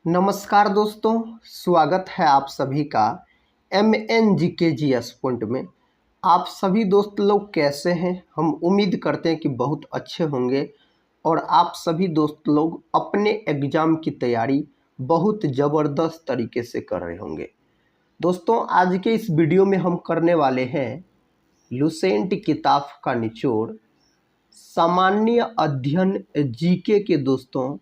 नमस्कार दोस्तों, स्वागत है आप सभी का MNGKGS पॉइंट में। आप सभी दोस्त लोग कैसे हैं? हम उम्मीद करते हैं कि बहुत अच्छे होंगे और आप सभी दोस्त लोग अपने एग्ज़ाम की तैयारी बहुत ज़बरदस्त तरीके से कर रहे होंगे। दोस्तों, आज के इस वीडियो में हम करने वाले हैं लुसेंट किताब का निचोड़ सामान्य अध्ययन जीके के दोस्तों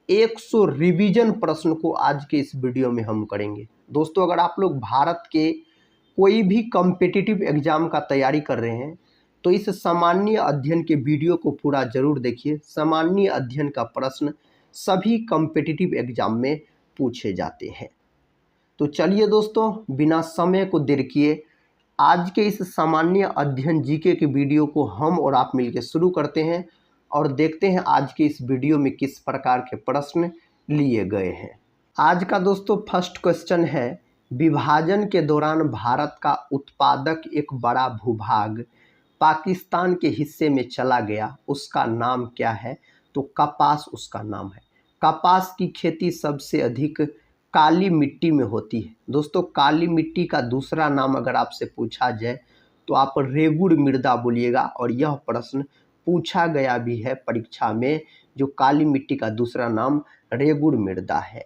100 रिवीजन प्रश्न को आज के इस वीडियो में हम करेंगे। दोस्तों, अगर आप लोग भारत के कोई भी कॉम्पिटिटिव एग्जाम का तैयारी कर रहे हैं तो इस सामान्य अध्ययन के वीडियो को पूरा जरूर देखिए। सामान्य अध्ययन का प्रश्न सभी कॉम्पिटिटिव एग्जाम में पूछे जाते हैं। तो चलिए दोस्तों, बिना समय को देर किए आज के इस सामान्य अध्ययन जीके के वीडियो को हम और आप मिलकर शुरू करते हैं और देखते हैं आज के इस वीडियो में किस प्रकार के प्रश्न लिए गए हैं। आज का दोस्तों फर्स्ट क्वेश्चन है, विभाजन के दौरान भारत का उत्पादक एक बड़ा भूभाग पाकिस्तान के हिस्से में चला गया, उसका नाम क्या है? तो कपास उसका नाम है। कपास की खेती सबसे अधिक काली मिट्टी में होती है। दोस्तों, काली मिट्टी का दूसरा नाम अगर आपसे पूछा जाए तो आप रेगुड़ मृदा बोलिएगा और यह प्रश्न पूछा गया भी है परीक्षा में। जो काली मिट्टी का दूसरा नाम रेगुड़ मृदा है।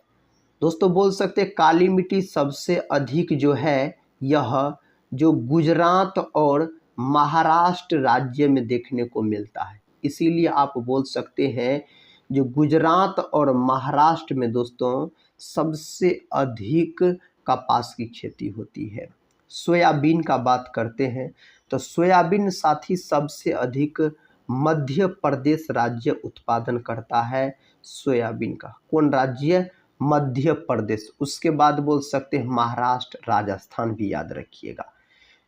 दोस्तों, बोल सकते हैं काली मिट्टी सबसे अधिक जो है यह जो गुजरात और महाराष्ट्र राज्य में देखने को मिलता है। इसीलिए आप बोल सकते हैं जो गुजरात और महाराष्ट्र में दोस्तों सबसे अधिक कपास की खेती होती है। सोयाबीन का बात करते हैं तो सोयाबीन साथ ही सबसे अधिक मध्य प्रदेश राज्य उत्पादन करता है सोयाबीन का। कौन राज्य? मध्य प्रदेश। उसके बाद बोल सकते हैं महाराष्ट्र, राजस्थान भी याद रखिएगा।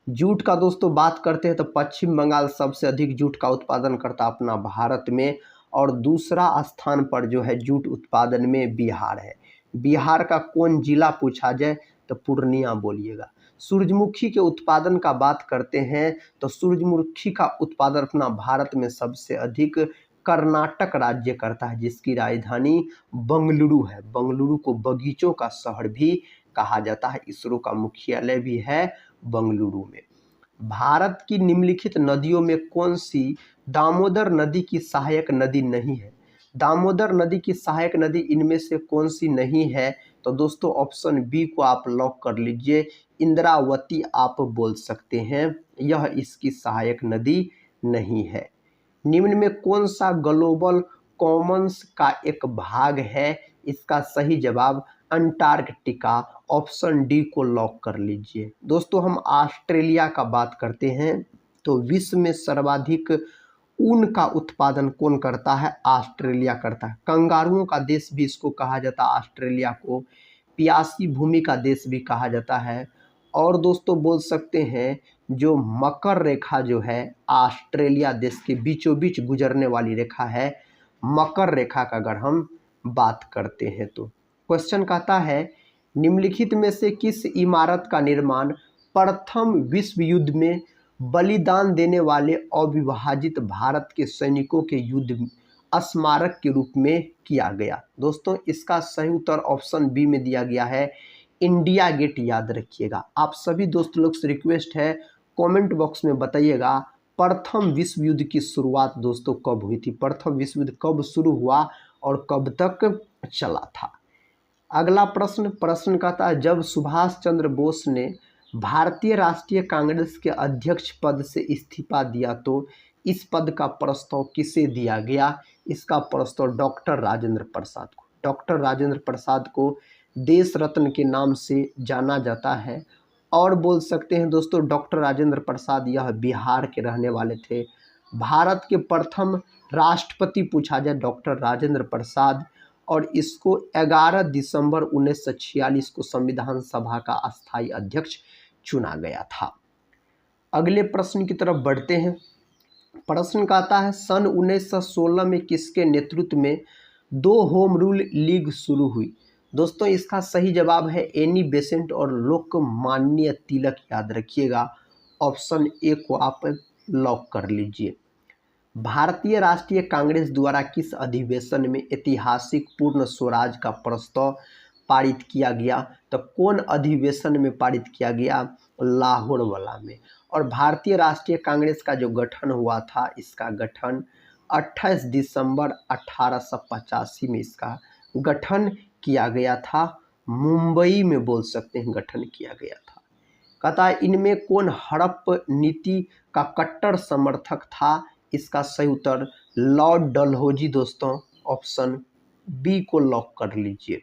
जूट का दोस्तों बात करते हैं तो पश्चिम बंगाल सबसे अधिक जूट का उत्पादन करता अपना भारत में और दूसरा स्थान पर जो है जूट उत्पादन में बिहार है। बिहार का कौन जिला पूछा जाए तो पूर्णिया बोलिएगा। सूरजमुखी के उत्पादन का बात करते हैं तो सूरजमुखी का उत्पादन अपना भारत में सबसे अधिक कर्नाटक राज्य करता है, जिसकी राजधानी बंगलुरु है। बंगलुरु को बगीचों का शहर भी कहा जाता है। इसरो का मुख्यालय भी है बंगलुरु में। भारत की निम्नलिखित नदियों में कौन सी दामोदर नदी की सहायक नदी नहीं है? दामोदर नदी की सहायक नदी इनमें से कौन सी नहीं है? तो दोस्तों ऑप्शन बी को आप लॉक कर लीजिए, इंद्रावती आप बोल सकते हैं, यह इसकी सहायक नदी नहीं है। निम्न में कौन सा ग्लोबल कॉमन्स का एक भाग है? इसका सही जवाब अंटार्कटिका, ऑप्शन डी को लॉक कर लीजिए। दोस्तों, हम ऑस्ट्रेलिया का बात करते हैं तो विश्व में सर्वाधिक ऊन का उत्पादन कौन करता है? ऑस्ट्रेलिया करता है। कंगारुओं का देश भी इसको कहा जाता है ऑस्ट्रेलिया को, प्यासी भूमि का देश भी कहा जाता है। और दोस्तों बोल सकते हैं जो मकर रेखा जो है ऑस्ट्रेलिया देश के बीचों बीच गुजरने वाली रेखा है, मकर रेखा का अगर हम बात करते हैं तो क्वेश्चन कहता है निम्नलिखित में से किस इमारत का निर्माण प्रथम विश्व युद्ध में बलिदान देने वाले अविभाजित भारत के सैनिकों के युद्ध स्मारक के रूप में किया गया? दोस्तों, इसका सही उत्तर ऑप्शन बी में दिया गया है, इंडिया गेट। याद रखिएगा। आप सभी दोस्त लोग से रिक्वेस्ट है कमेंट बॉक्स में बताइएगा प्रथम विश्व युद्ध की शुरुआत दोस्तों कब हुई थी? प्रथम विश्व युद्ध कब शुरू हुआ और कब तक चला था? अगला प्रश्न कहता है, जब सुभाष चंद्र बोस ने भारतीय राष्ट्रीय कांग्रेस के अध्यक्ष पद से इस्तीफा दिया तो इस पद का प्रस्ताव किसे दिया गया? इसका प्रस्ताव डॉक्टर राजेंद्र प्रसाद को। डॉक्टर राजेंद्र प्रसाद को देश रत्न के नाम से जाना जाता है। और बोल सकते हैं दोस्तों डॉक्टर राजेंद्र प्रसाद यह बिहार के रहने वाले थे। भारत के प्रथम राष्ट्रपति पूछा जाए डॉक्टर राजेंद्र प्रसाद, और इसको 11 दिसंबर 1946 को संविधान सभा का अस्थायी अध्यक्ष चुना गया था। अगले प्रश्न की तरफ बढ़ते हैं। प्रश्न कहता है सन 1916 में किसके नेतृत्व में 2 होम रूल लीग शुरू हुई? दोस्तों, इसका सही जवाब है एनी बेसेंट और लोकमान्य तिलक। याद रखिएगा, ऑप्शन ए को आप लॉक कर लीजिए। भारतीय राष्ट्रीय कांग्रेस द्वारा किस अधिवेशन में ऐतिहासिक पूर्ण स्वराज का प्रस्ताव पारित किया गया? तो कौन अधिवेशन में पारित किया गया? लाहौर वाला में। और भारतीय राष्ट्रीय कांग्रेस का जो गठन हुआ था, इसका गठन 28 दिसंबर 1885 में इसका गठन किया गया था। मुंबई में बोल सकते हैं गठन किया गया था। कहता है इनमें कौन हड़प नीति का कट्टर समर्थक था? इसका सही उत्तर लॉर्ड डलहौजी दोस्तों, ऑप्शन बी को लॉक कर लीजिए।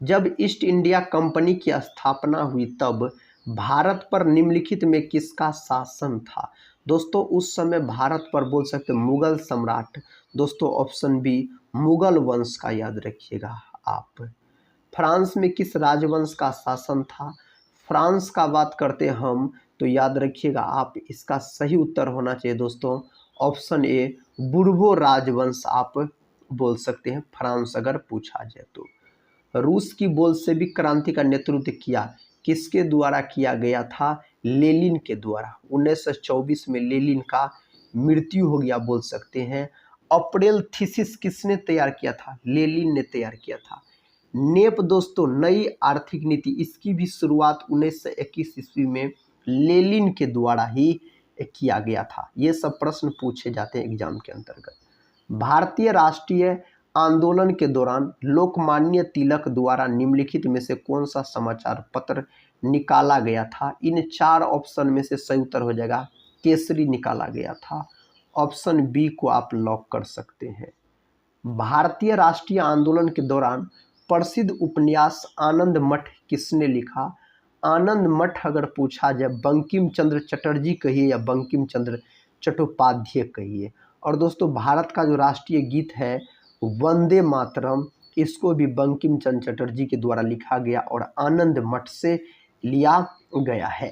जब ईस्ट इंडिया कंपनी की स्थापना हुई तब भारत पर निम्नलिखित में किसका शासन था? दोस्तों उस समय भारत पर बोल सकते मुगल सम्राट, दोस्तों ऑप्शन बी मुगल वंश का याद रखिएगा आप। फ्रांस में किस राजवंश का शासन था? फ्रांस का बात करते हम तो याद रखिएगा आप, इसका सही उत्तर होना चाहिए दोस्तों ऑप्शन ए बुर्बो राजवंश आप बोल सकते हैं फ्रांस अगर पूछा जाए तो। रूस की बोल्शेविक क्रांति का नेतृत्व किया किसके द्वारा किया गया था? लेनिन के द्वारा। 1924 में लेनिन का मृत्यु हो गया बोल सकते हैं। अप्रैल थीसिस किसने तैयार किया था? लेनिन ने तैयार किया था। नेप दोस्तों नई आर्थिक नीति, इसकी भी शुरुआत 1921 ईस्वी में लेनिन के द्वारा ही किया गया था। ये सब प्रश्न पूछे जाते हैं एग्जाम के अंतर्गत। भारतीय राष्ट्रीय आंदोलन के दौरान लोकमान्य तिलक द्वारा निम्नलिखित में से कौन सा समाचार पत्र निकाला गया था? इन चार ऑप्शन में से सही उत्तर हो जाएगा केसरी निकाला गया था। ऑप्शन बी को आप लॉक कर सकते हैं। भारतीय राष्ट्रीय आंदोलन के दौरान प्रसिद्ध उपन्यास आनंद मठ किसने लिखा? आनंद मठ अगर पूछा जाए बंकिम चंद्र चटर्जी कहिए या बंकिम चंद्र चट्टोपाध्याय कहिए। और दोस्तों भारत का जो राष्ट्रीय गीत है वंदे मातरम, इसको भी बंकिम चंद्र चटर्जी के द्वारा लिखा गया और आनंद मठ से लिया गया है।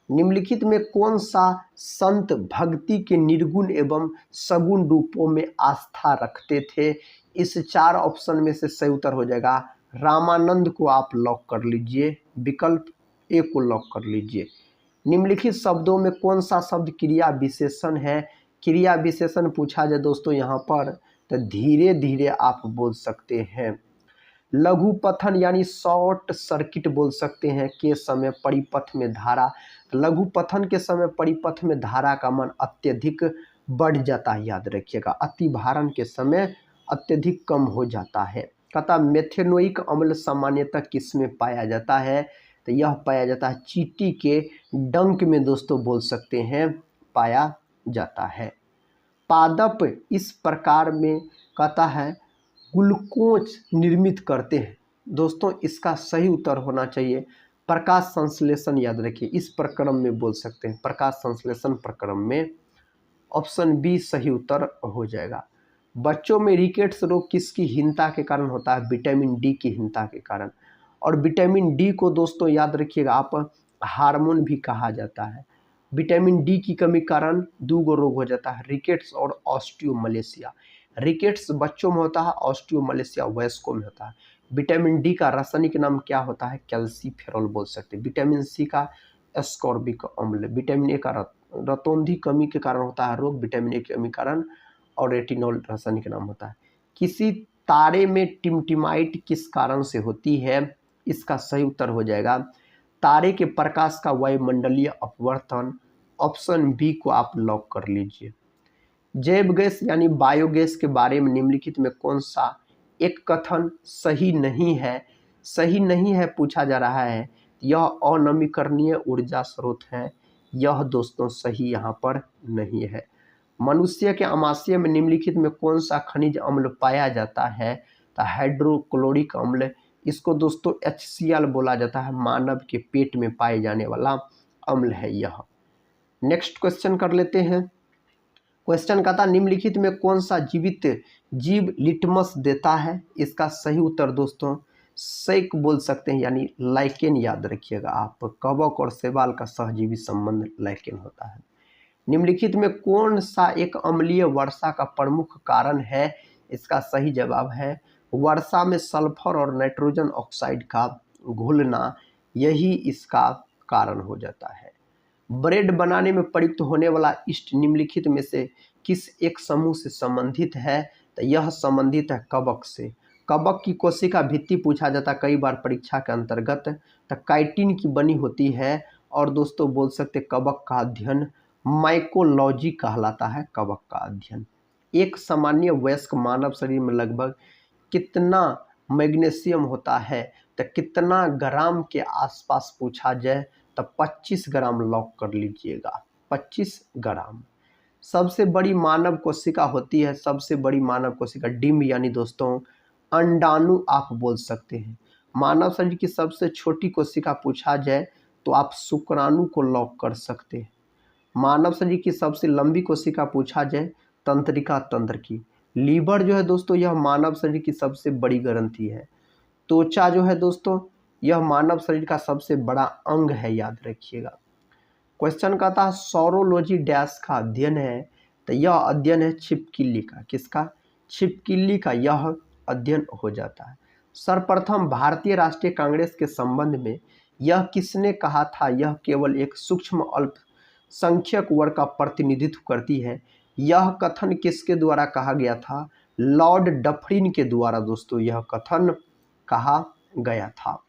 निम्नलिखित में कौन सा संत भक्ति के निर्गुण एवं सगुण रूपों में आस्था रखते थे? इस चार ऑप्शन में से सही उत्तर हो जाएगा रामानंद को आप लॉक कर लीजिए, विकल्प ए को लॉक कर लीजिए। निम्नलिखित शब्दों में कौन सा शब्द क्रिया विशेषण है? क्रिया विशेषण पूछा जाए दोस्तों यहाँ पर तो धीरे धीरे आप बोल सकते हैं। लघु पथन यानी शॉर्ट सर्किट बोल सकते हैं के समय परिपथ में धारा। लघु पथन के समय परिपथ में धारा का मान अत्यधिक बढ़ जाता है, याद रखिएगा। अति भारण के समय अत्यधिक कम हो जाता है। कहता मेथेनोइक अम्ल सामान्यतः किस में पाया जाता है? तो यह पाया जाता है चींटी के डंक में दोस्तों बोल सकते हैं पाया जाता है। पादप इस प्रकार में कहता है ग्लूकोज निर्मित करते हैं। दोस्तों इसका सही उत्तर होना चाहिए प्रकाश संश्लेषण, याद रखिए इस प्रक्रम में बोल सकते हैं प्रकाश संश्लेषण प्रक्रम में। ऑप्शन बी सही उत्तर हो जाएगा। बच्चों में रिकेट्स रोग किसकी हीनता के कारण होता है? विटामिन डी की हीनता के कारण। और विटामिन डी को दोस्तों याद रखिएगा आप हार्मोन भी कहा जाता है। विटामिन डी की कमी कारण दो रोग हो जाता है, रिकेट्स और ऑस्टियोमलेशिया। रिकेट्स बच्चों में होता है, ऑस्टियोमलेशिया वयस्कों में होता है। विटामिन डी का रासायनिक नाम क्या होता है? कैल्सीफेरॉल बोल सकते हैं। विटामिन सी का एस्कॉर्बिक अम्ल। विटामिन ए का रतौंधी कमी के कारण होता है रोग, विटामिन ए की कमी कारण, और रेटिनॉल रासायनिक नाम होता है। किसी तारे में टिमटिमाइट किस कारण से होती है? इसका सही उत्तर हो जाएगा तारे के प्रकाश का वायुमंडलीय अपवर्तन। ऑप्शन बी को आप लॉक कर लीजिए। जैव गैस यानी बायोगैस के बारे में निम्नलिखित में कौन सा एक कथन सही नहीं है? सही नहीं है पूछा जा रहा है। यह अनवीकरणीय ऊर्जा स्रोत है, यह दोस्तों सही यहाँ पर नहीं है। मनुष्य के आमाशय में निम्नलिखित में कौन सा खनिज अम्ल पाया जाता है? तो हाइड्रोक्लोरिक अम्ल, इसको दोस्तों HCl बोला जाता है। मानव के पेट में पाए जाने वाला अम्ल है यह। नेक्स्ट क्वेश्चन कर लेते हैं। क्वेश्चन कहता निम्नलिखित में कौन सा जीवित जीव लिटमस देता है? इसका सही उत्तर दोस्तों सेक बोल सकते हैं, यानी लाइकेन, याद रखिएगा आप। कवक और शैवाल का सहजीवी संबंध लाइकेन होता है। निम्नलिखित में कौन सा एक अम्लीय वर्षा का प्रमुख कारण है? इसका सही जवाब है वर्षा में सल्फर और नाइट्रोजन ऑक्साइड का घुलना, यही इसका कारण हो जाता है। ब्रेड बनाने में प्रयुक्त होने वाला यीस्ट निम्नलिखित में से किस एक समूह से संबंधित है? तो यह संबंधित है कवक से। कवक की कोशिका भित्ति पूछा जाता है कई बार परीक्षा के अंतर्गत। तो काइटिन की बनी होती है। और दोस्तों बोल सकते कवक का अध्ययन माइकोलॉजी कहलाता है। कवक का अध्ययन। एक सामान्य वयस्क मानव शरीर में लगभग कितना मैग्नीशियम होता है? तो कितना ग्राम के आसपास पूछा जाए तो 25 ग्राम लॉक कर लीजिएगा, 25 ग्राम। सबसे बड़ी मानव कोशिका होती है, सबसे बड़ी मानव कोशिका डिम्ब यानी दोस्तों अंडाणु आप बोल सकते हैं। मानव शरीर की सबसे छोटी कोशिका पूछा जाए तो आप शुक्राणु को लॉक कर सकते हैं। मानव शरीर की सबसे लंबी कोशिका पूछा जाए तंत्रिका तंत्र की। लीवर जो है दोस्तों यह मानव शरीर की सबसे बड़ी ग्रंथि है। त्वचा जो है दोस्तों यह मानव शरीर का सबसे बड़ा अंग है, याद रखिएगा। क्वेश्चन कहता है सौरोलॉजी डैश का अध्ययन है। तो यह अध्ययन है छिपकली का। किसका? छिपकली का यह अध्ययन हो जाता है। सर्वप्रथम भारतीय राष्ट्रीय कांग्रेस के संबंध में यह किसने कहा था? यह केवल एक सूक्ष्म अल्पसंख्यक वर्ग का प्रतिनिधित्व करती है। यह कथन किसके द्वारा कहा गया था? लॉर्ड डफरिन के द्वारा दोस्तों यह कथन कहा गया था।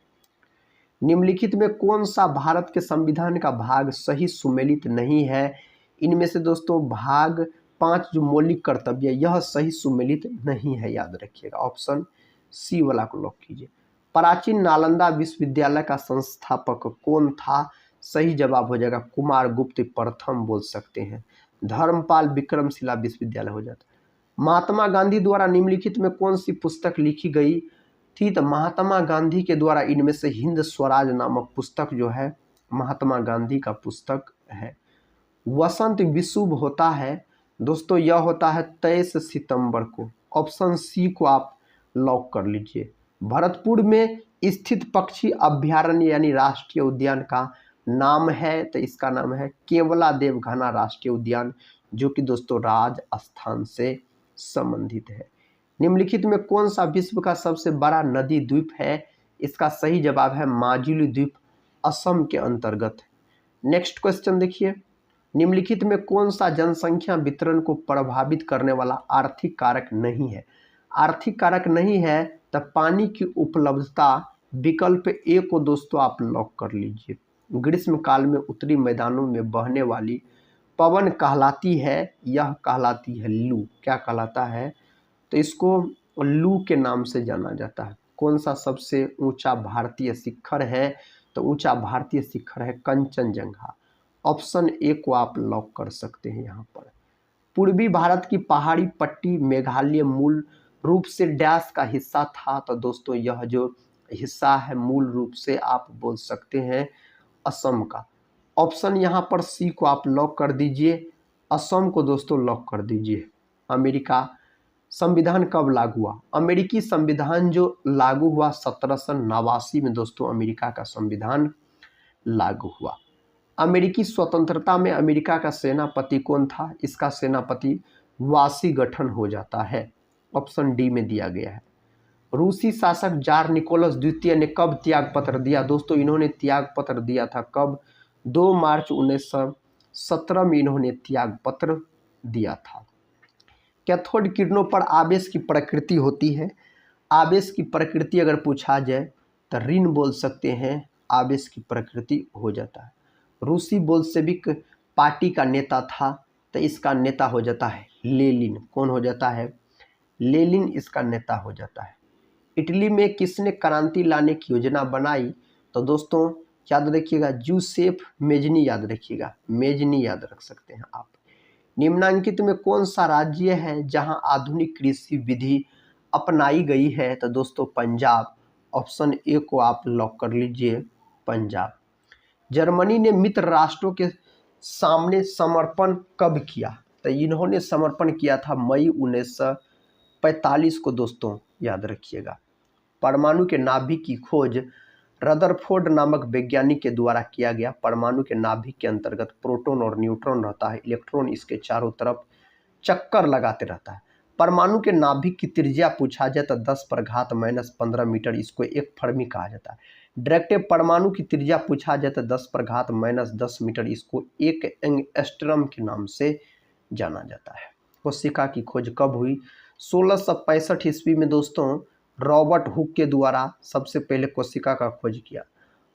निम्नलिखित में कौन सा भारत के संविधान का भाग सही सुमेलित नहीं है? इनमें से दोस्तों भाग 5 जो मौलिक कर्तव्य यह सही सुमेलित नहीं है, याद रखिएगा। ऑप्शन सी वाला को लॉक कीजिए। प्राचीन नालंदा विश्वविद्यालय का संस्थापक कौन था? सही जवाब हो जाएगा कुमारगुप्त प्रथम बोल सकते हैं। धर्मपाल विक्रमशिला विश्वविद्यालय हो जाता है। महात्मा गांधी द्वारा निम्नलिखित में कौन सी पुस्तक लिखी गई थी? तो महात्मा गांधी के द्वारा इनमें से हिंद स्वराज नामक पुस्तक जो है महात्मा गांधी का पुस्तक है। वसंत विषुव होता है दोस्तों यह होता है 23 सितंबर को। ऑप्शन सी को आप लॉक कर लीजिए। भरतपुर में स्थित पक्षी अभ्यारण्य यानी राष्ट्रीय उद्यान का नाम है, तो इसका नाम है केवला देव घना राष्ट्रीय उद्यान, जो कि दोस्तों राजस्थान से संबंधित है। निम्नलिखित में कौन सा विश्व का सबसे बड़ा नदी द्वीप है? इसका सही जवाब है माजुली द्वीप, असम के अंतर्गत। नेक्स्ट क्वेश्चन देखिए। निम्नलिखित में कौन सा जनसंख्या वितरण को प्रभावित करने वाला आर्थिक कारक नहीं है? आर्थिक कारक नहीं है तब पानी की उपलब्धता विकल्प ए को दोस्तों आप लॉक कर लीजिए। ग्रीष्म काल में उत्तरी मैदानों में बहने वाली पवन कहलाती है, यह कहलाती है लू। क्या कहलाता है? तो इसको लू के नाम से जाना जाता है। कौन सा सबसे ऊंचा भारतीय शिखर है? तो ऊंचा भारतीय शिखर है कंचनजंगा। ऑप्शन ए को आप लॉक कर सकते हैं यहाँ पर। पूर्वी भारत की पहाड़ी पट्टी मेघालय मूल रूप से डैश का हिस्सा था। तो दोस्तों यह जो हिस्सा है मूल रूप से आप बोल सकते हैं असम का। ऑप्शन यहाँ पर सी को आप लॉक कर दीजिए। असम को दोस्तों लॉक कर दीजिए। अमेरिका संविधान कब लागू हुआ? अमेरिकी संविधान जो लागू हुआ 1789 में दोस्तों अमेरिका का संविधान लागू हुआ। अमेरिकी स्वतंत्रता में अमेरिका का सेनापति कौन था? इसका सेनापति वाशिंगटन हो जाता है। ऑप्शन डी में दिया गया है। रूसी शासक जार निकोलस द्वितीय ने कब त्याग पत्र दिया? दोस्तों इन्होंने त्याग पत्र दिया था कब? 2 मार्च 1917 में इन्होंने त्याग पत्र दिया था। कैथोड किरणों पर आवेश की प्रकृति होती है। आवेश की प्रकृति अगर पूछा जाए तो ऋण बोल सकते हैं, आवेश की प्रकृति हो जाता है। रूसी बोल्शेविक पार्टी का नेता था, तो इसका नेता हो जाता है लेनिन। कौन हो जाता है? लेनिन इसका नेता हो जाता है। इटली में किसने क्रांति लाने की योजना बनाई? तो दोस्तों याद रखिएगा जूसेफ मेजनी, याद रखिएगा मेजनी याद रख सकते हैं आप। निम्नांकित में कौन सा राज्य है जहां आधुनिक कृषि विधि अपनाई गई है? तो दोस्तों पंजाब। ऑप्शन ए को आप लॉक कर लीजिए, पंजाब। जर्मनी ने मित्र राष्ट्रों के सामने समर्पण कब किया? तो इन्होंने समर्पण किया था मई 1945 को दोस्तों, याद रखिएगा। परमाणु के नाभिक की खोज रदरफोर्ड नामक वैज्ञानिक के द्वारा किया गया। परमाणु के नाभिक के अंतर्गत प्रोटॉन और न्यूट्रॉन रहता है। इलेक्ट्रॉन इसके चारों तरफ चक्कर लगाते रहता है। परमाणु के नाभिक की त्रिज्या पूछा जाए तो 10⁻⁻15 मीटर, इसको 1 फर्मी कहा जाता है। डायरेक्टिव परमाणु की त्रिज्या पूछा जाए तो 10⁻⁻10 मीटर, इसको 1 एंगस्ट्रॉम के नाम से जाना जाता है। कोशिका की खोज कब हुई? 1665 ईस्वी में दोस्तों रॉबर्ट हुक के द्वारा सबसे पहले कोशिका का खोज किया।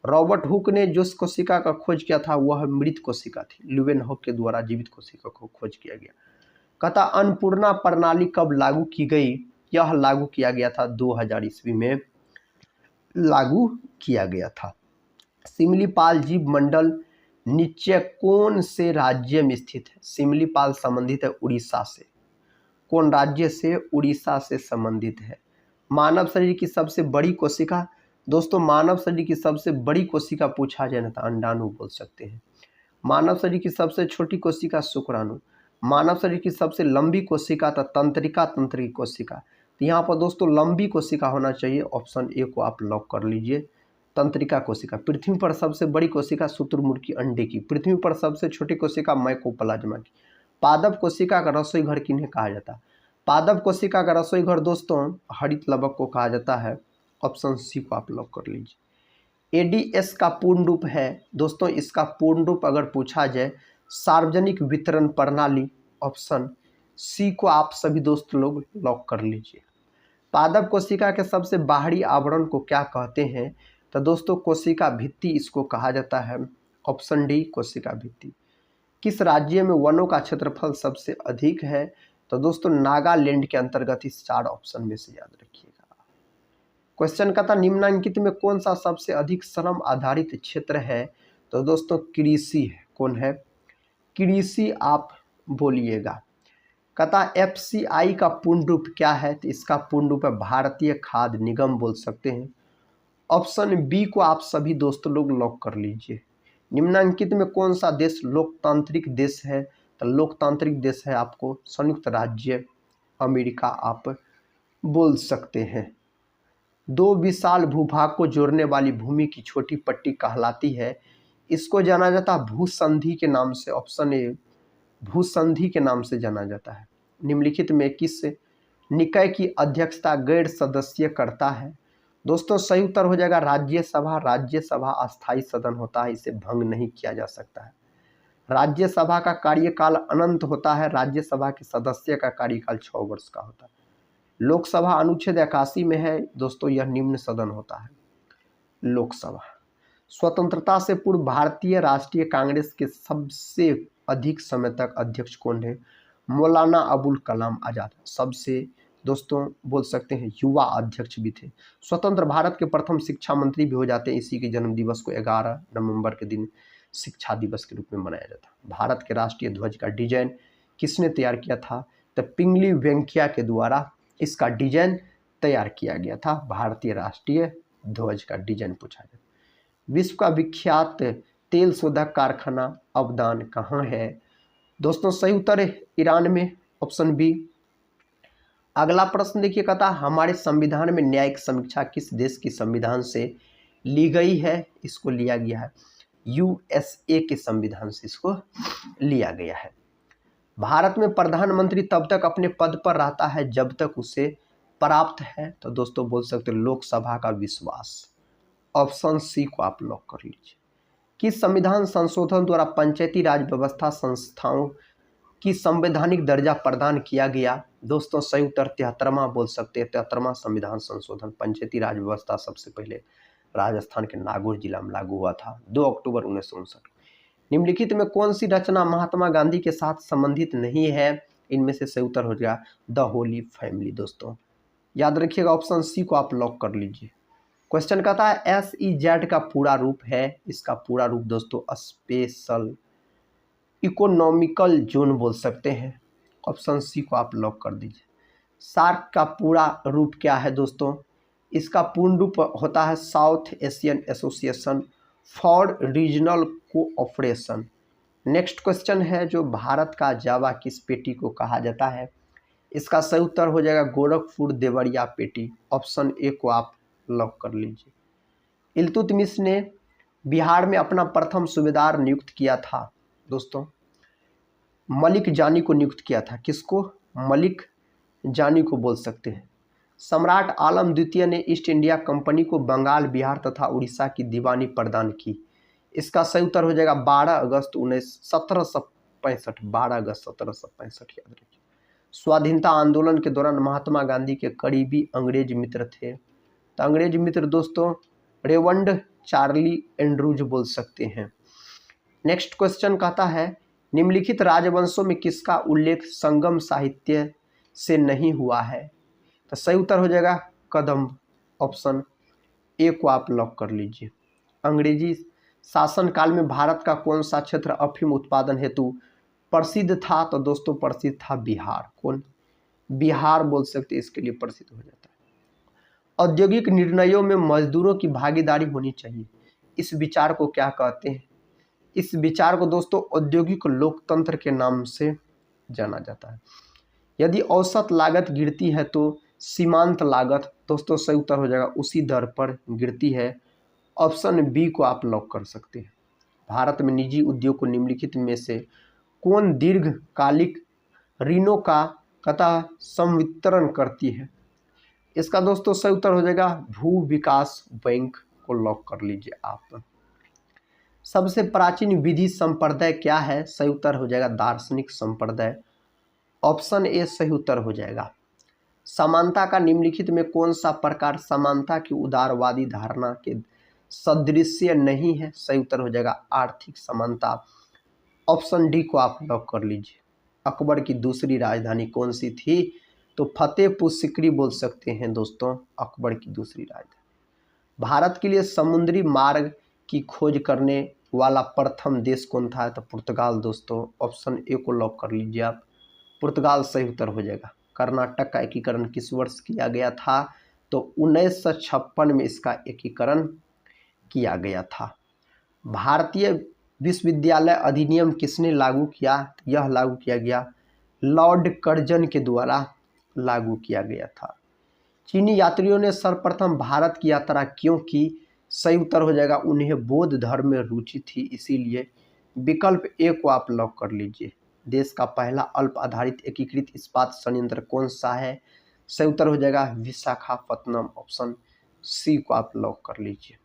रॉबर्ट हुक ने जो कोशिका का खोज किया था वह मृत कोशिका थी। ल्यूवेनहॉक के द्वारा जीवित कोशिका को खोज किया गया। कहता अन्नपूर्णा प्रणाली कब लागू की गई? यह लागू किया गया था 2000 ईस्वी में लागू किया गया था। सिमलीपाल जीव मंडल नीचे कौन से राज्य में स्थित है? सिमलीपाल संबंधित है उड़ीसा से। कौन राज्य से? उड़ीसा से संबंधित है। मानव शरीर की सबसे बड़ी कोशिका दोस्तों, मानव शरीर की सबसे बड़ी कोशिका पूछा जाए ना तो अंडाणु बोल सकते हैं। मानव शरीर की सबसे छोटी कोशिका शुक्राणु। मानव शरीर की सबसे लंबी कोशिका तो तंत्रिका तंत्रिकी कोशिका। तो यहाँ पर दोस्तों लंबी कोशिका होना चाहिए। ऑप्शन ए को आप लॉक कर लीजिए, तंत्रिका कोशिका। पृथ्वी पर सबसे बड़ी कोशिका शुतुरमुर्ग अंडे की। पृथ्वी पर सबसे छोटी कोशिका माइकोप्लाज्मा की। पादप कोशिका का रसोई घर किन्हें कहा जाता है? पादप कोशिका का रसोई घर दोस्तों हरित लवक को कहा जाता है। ऑप्शन सी को आप लॉक कर लीजिए। एडीएस का पूर्ण रूप है दोस्तों, इसका पूर्ण रूप अगर पूछा जाए सार्वजनिक वितरण प्रणाली। ऑप्शन सी को आप सभी दोस्त लोग लॉक कर लीजिए। पादप कोशिका के सबसे बाहरी आवरण को क्या कहते हैं? तो दोस्तों कोशिका भित्ति इसको कहा जाता है। ऑप्शन डी कोशिका भित्ति। किस राज्य में वनों का क्षेत्रफल सबसे अधिक है? तो दोस्तों नागालैंड के अंतर्गत इस 4 ऑप्शन में से याद रखिएगा। क्वेश्चन का था निम्नलिखित में कौन सा सबसे अधिक श्रम आधारित क्षेत्र है? तो दोस्तों कृषि है। कौन है? कृषि आप बोलिएगा। कहता एफसीआई का पूर्ण रूप क्या है? तो इसका पूर्ण रूप है भारतीय खाद्य निगम बोल सकते हैं। ऑप्शन बी को आप सभी दोस्तों लोग लॉक कर लीजिए। निम्नलिखित में कौन सा देश लोकतांत्रिक देश है? तो लोकतांत्रिक देश है आपको संयुक्त राज्य अमेरिका आप बोल सकते हैं। 2 विशाल भूभाग को जोड़ने वाली भूमि की छोटी पट्टी कहलाती है। इसको जाना जाता है भूसंधि के नाम से। ऑप्शन ए भूसंधि के नाम से जाना जाता है। निम्नलिखित में किस निकाय की अध्यक्षता गैर सदस्यीय करता है? दोस्तों सही उत्तर हो जाएगा राज्यसभा। राज्यसभा अस्थायी सदन होता है, इसे भंग नहीं किया जा सकता है। राज्यसभा का कार्यकाल अनंत होता है। राज्यसभा के सदस्य का कार्यकाल 6 वर्ष का होता है। लोकसभा अनुच्छेद 81 में है दोस्तों, यह निम्न सदन होता है लोकसभा। स्वतंत्रता से पूर्व भारतीय राष्ट्रीय कांग्रेस के सबसे अधिक समय तक अध्यक्ष कौन है? मौलाना अबुल कलाम आजाद। सबसे दोस्तों बोल सकते हैं युवा अध्यक्ष भी थे। स्वतंत्र भारत के प्रथम शिक्षा मंत्री भी हो जाते हैं। इसी के जन्म दिवस को 11 नवंबर के दिन शिक्षा दिवस के रूप में मनाया जाता है। भारत के राष्ट्रीय ध्वज का डिजाइन किसने तैयार किया था? तो पिंगली वेंकैया के द्वारा इसका डिजाइन तैयार किया गया था। भारतीय राष्ट्रीय ध्वज का डिजाइन पूछा जाए। विश्व का विख्यात तेल शोधक कारखाना अबदान कहाँ है? दोस्तों सही उत्तर है ईरान में। Option B. अगला प्रश्न देखिए, कहता हमारे संविधान में न्यायिक समीक्षा किस देश की संविधान से ली गई है? इसको लिया गया है यूएसए के संविधान से इसको लिया गया है। भारत में प्रधानमंत्री तब तक अपने पद पर रहता है जब तक उसे प्राप्त है, तो दोस्तों बोल सकते लोकसभा का विश्वास। ऑप्शन सी को आप लॉक कर लीजिए। किस संविधान संशोधन द्वारा पंचायती राज व्यवस्था संस्थाओं की संवैधानिक दर्जा प्रदान किया गया? दोस्तों सही उत्तर 73वां बोल सकते हैं। 73वां संविधान संशोधन। पंचायती राज व्यवस्था सबसे पहले राजस्थान के नागौर जिला में लागू हुआ था 2 अक्टूबर 1959। निम्नलिखित में कौन सी रचना महात्मा गांधी के साथ संबंधित नहीं है? इनमें से सही उत्तर हो जाएगा द होली फैमिली। दोस्तों याद रखिएगा ऑप्शन सी को आप लॉक कर लीजिए। क्वेश्चन कहता है SEZ का पूरा रूप है? इसका पूरा रूप दोस्तों स्पेशल इकोनॉमिकल जोन बोल सकते हैं। ऑप्शन सी को आप लॉक कर दीजिए। सार्क का पूरा रूप क्या है दोस्तों? इसका पूर्ण रूप होता है south Asian association for regional cooperation. Next question है जो भारत का जावा किस पेटी को कहा जाता है? इसका सही उत्तर हो जाएगा गोरखपुर देवरिया पेटी। ऑप्शन ए को आप लॉक कर लीजिए। इल्तुतमिश ने बिहार में अपना प्रथम सूबेदार नियुक्त किया था दोस्तों, मलिक जानी को नियुक्त किया था। किसको? मलिक जानी को बोल सकते हैं। सम्राट आलम द्वितीय ने ईस्ट इंडिया कंपनी को बंगाल, बिहार तथा उड़ीसा की दीवानी प्रदान की। इसका सही उत्तर हो जाएगा 12 अगस्त 1765। 12 अगस्त 1765 याद रखिए। स्वाधीनता आंदोलन के दौरान महात्मा गांधी के करीबी अंग्रेज मित्र थे? तो अंग्रेज मित्र दोस्तों रेवंड चार्ली एंड्रूज बोल सकते हैं। नेक्स्ट क्वेश्चन कहता है निम्नलिखित राजवंशों में किसका उल्लेख संगम साहित्य से नहीं हुआ है? तो सही उत्तर हो जाएगा कदम्ब, ऑप्शन ए को आप लॉक कर लीजिए। अंग्रेजी शासनकाल में भारत का कौन सा क्षेत्र अफीम उत्पादन हेतु प्रसिद्ध था? तो दोस्तों प्रसिद्ध था बिहार। कौन? बिहार बोल सकते, इसके लिए प्रसिद्ध हो जाता है। औद्योगिक निर्णयों में मजदूरों की भागीदारी होनी चाहिए, इस विचार को क्या कहते हैं? इस विचार को दोस्तों औद्योगिक लोकतंत्र के नाम से जाना जाता है। यदि औसत लागत गिरती है तो सीमांत लागत दोस्तों सही उत्तर हो जाएगा उसी दर पर गिरती है, ऑप्शन बी को आप लॉक कर सकते हैं। भारत में निजी उद्योग को निम्नलिखित में से कौन दीर्घकालिक ऋणों का कतः संवितरण करती है? इसका दोस्तों सही उत्तर हो जाएगा भू विकास बैंक को लॉक कर लीजिए आप। सबसे प्राचीन विधि संप्रदाय क्या है? सही उत्तर हो जाएगा दार्शनिक संप्रदाय, ऑप्शन ए सही उत्तर हो जाएगा। समानता का निम्नलिखित में कौन सा प्रकार समानता की उदारवादी धारणा के सदृश्य नहीं है? सही उत्तर हो जाएगा आर्थिक समानता, ऑप्शन डी को आप लॉक कर लीजिए। अकबर की दूसरी राजधानी कौन सी थी? तो फतेहपुर सिकरी बोल सकते हैं दोस्तों अकबर की दूसरी राजधानी। भारत के लिए समुद्री मार्ग की खोज करने वाला प्रथम देश कौन था? तो पुर्तगाल दोस्तों, ऑप्शन ए को लॉक कर लीजिए आप, पुर्तगाल सही उत्तर हो जाएगा। कर्नाटक का एकीकरण किस वर्ष किया गया था? तो 1956 में इसका एकीकरण किया गया था। भारतीय विश्वविद्यालय अधिनियम किसने लागू किया? यह लागू किया गया लॉर्ड कर्जन के द्वारा लागू किया गया था। चीनी यात्रियों ने सर्वप्रथम भारत की यात्रा क्यों की? सही उत्तर हो जाएगा उन्हें बौद्ध धर्म में रुचि थी, इसीलिए विकल्प ए को आप लॉक कर लीजिए। देश का पहला अल्प आधारित एकीकृत इस्पात संयंत्र कौन सा है? सही उत्तर हो जाएगा विशाखापत्तनम, ऑप्शन सी को आप लॉक कर लीजिए।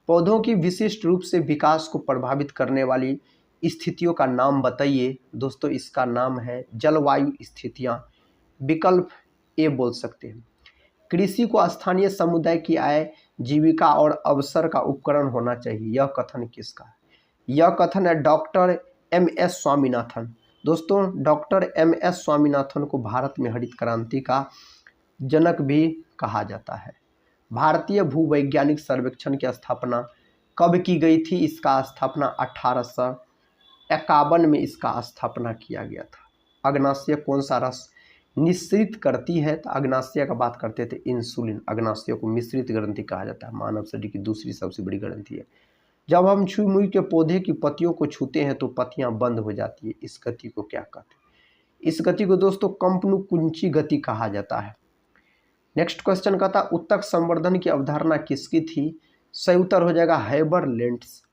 पौधों की विशिष्ट रूप से विकास को प्रभावित करने वाली स्थितियों का नाम बताइए। दोस्तों इसका नाम है जलवायु स्थितियाँ, विकल्प ए बोल सकते हैं। कृषि को स्थानीय समुदाय की आय, जीविका और अवसर का उपकरण होना चाहिए, यह कथन किसका है? यह कथन है डॉक्टर एम.एस. स्वामीनाथन। दोस्तों डॉक्टर एम.एस. स्वामीनाथन को भारत में हरित क्रांति का जनक भी कहा जाता है। भारतीय भूवैज्ञानिक सर्वेक्षण की स्थापना कब की गई थी? इसका स्थापना 1851 में इसका स्थापना किया गया था। अग्नाशय कौन सा रस निश्रित करती है? तो अग्नाशय का बात करते थे इंसुलिन। अग्नाशय को मिश्रित ग्रंथि कहा जाता है, मानव शरीर की दूसरी सबसे बड़ी ग्रंथि है। जब हम छुई मुई के पौधे की पत्तियों को छूते हैं तो पत्तियां बंद हो जाती है, इस गति को क्या कहते हैं? इस गति को दोस्तों कंपनुकुंची गति कहा जाता है। नेक्स्ट क्वेश्चन कहता है उत्तक संवर्धन की अवधारणा किसकी थी? सही उत्तर हो जाएगा हैबर लेंट्स,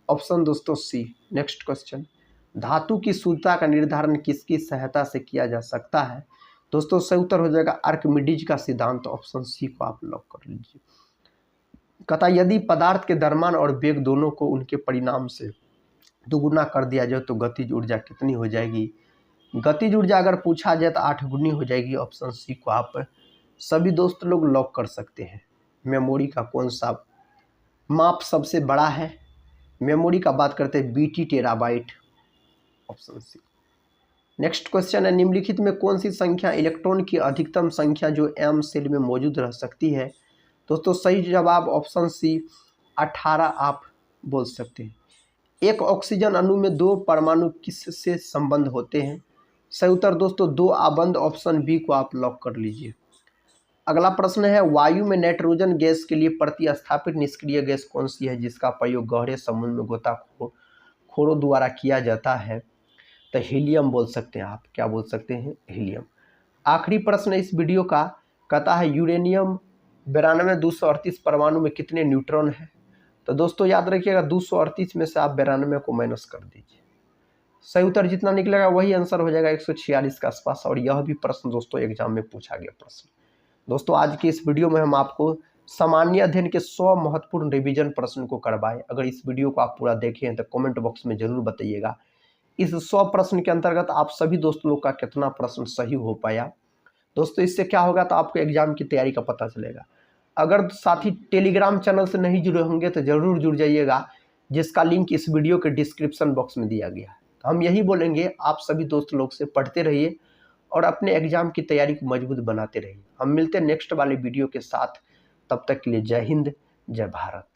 ऑप्शन दोस्तों सी। नेक्स्ट क्वेश्चन धातु की शुद्धता का निर्धारण किसकी सहायता से किया जा सकता है? दोस्तों सही उत्तर हो जाएगा आर्किमिडीज का सिद्धांत, ऑप्शन सी को आप लॉक कर लीजिए। कहता यदि पदार्थ के द्रव्यमान और वेग दोनों को उनके परिणाम से दुगुना कर दिया जाए तो गतिज ऊर्जा कितनी हो जाएगी? गतिज ऊर्जा अगर पूछा जाए तो 8 गुनी हो जाएगी, ऑप्शन सी को आप सभी दोस्त लोग लॉक कर सकते हैं। मेमोरी का कौन सा माप सबसे बड़ा है? मेमोरी का बात करते हैं BT terabyte, option C. Next question है निम्नलिखित में कौन सी संख्या इलेक्ट्रॉन की अधिकतम संख्या जो एम सेल में मौजूद रह सकती है? दोस्तों सही जवाब ऑप्शन सी 18 आप बोल सकते हैं। एक ऑक्सीजन अणु में 2 परमाणु किससे संबंध होते हैं? सही उत्तर दोस्तों 2 आबंध, ऑप्शन बी को आप लॉक कर लीजिए। अगला प्रश्न है वायु में नाइट्रोजन गैस के लिए प्रतिस्थापित निष्क्रिय गैस कौन सी है जिसका प्रयोग गहरे समुद्र में गोताखोरों द्वारा किया जाता है? तो हीलियम बोल सकते हैं आप। क्या बोल सकते हैं? हीलियम। आखिरी प्रश्न इस वीडियो का कहता है यूरेनियम 92 238 परमाणु में कितने न्यूट्रॉन है? तो दोस्तों याद रखिएगा 238 में से आप 92 को माइनस कर दीजिए। सही उत्तर जितना निकलेगा वही आंसर हो जाएगा 146 के आसपास। और यह भी प्रश्न दोस्तों एग्जाम में पूछा गया प्रश्न। दोस्तों आज की इस वीडियो में हम आपको सामान्य अध्ययन के 100 महत्वपूर्ण रिवीजन प्रश्न को करवाए। अगर इस वीडियो को आप पूरा देखें तो कमेंट बॉक्स में जरूर बताइएगा इस 100 प्रश्न के अंतर्गत आप सभी दोस्त लोग का कितना प्रश्न सही हो पाया। दोस्तों इससे क्या होगा, तो आपको एग्जाम की तैयारी का पता चलेगा। अगर साथी टेलीग्राम चैनल से नहीं जुड़े होंगे तो जरूर जुड़ जाइएगा, जिसका लिंक इस वीडियो के डिस्क्रिप्शन बॉक्स में दिया गया है। तो हम यही बोलेंगे, आप सभी दोस्त लोग से पढ़ते रहिए और अपने एग्जाम की तैयारी को मजबूत बनाते रहिए। हम मिलते हैं नेक्स्ट वाले वीडियो के साथ, तब तक के लिए जय हिंद, जय भारत।